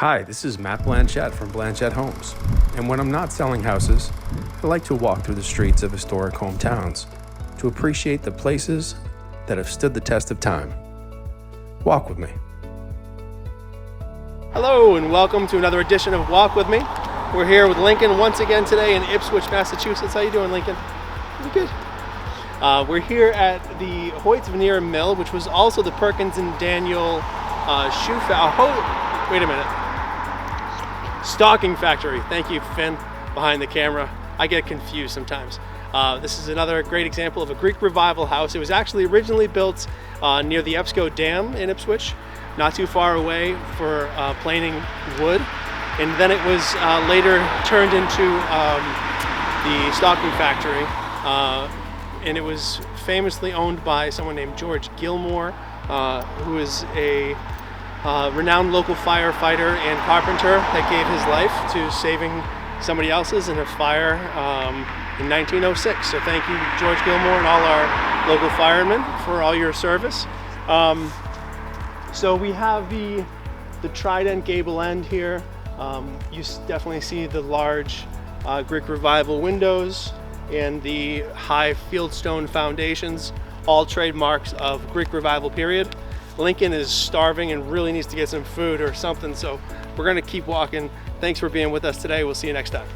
Hi, this is Matt Blanchette from Blanchette Homes, and when I'm not selling houses, I like to walk through the streets of historic hometowns to appreciate the places that have stood the test of time. Walk with me. Hello and welcome to another edition of Walk With Me. We're here with Lincoln once again today in Ipswich, Massachusetts. How you doing, Lincoln? Pretty good. We're here at the Hoyt's Veneer Mill, which was also the Perkins and Daniel stocking factory. Thank you, Finn, behind the camera. I get confused sometimes. This is another great example of a Greek revival house. It was actually originally built near the Epsco Dam in Ipswich, not too far away for planing wood. And then it was later turned into the stocking factory. And it was famously owned by someone named George Gilmore, who is a renowned local firefighter and carpenter that gave his life to saving somebody else's in a fire in 1906. So thank you, George Gilmore, and all our local firemen for all your service. So we have the trident gable end here. You definitely see the large Greek revival windows and the high fieldstone foundations, all trademarks of Greek revival period. Lincoln is starving and really needs to get some food or something, so we're going to keep walking. Thanks for being with us today. We'll see you next time.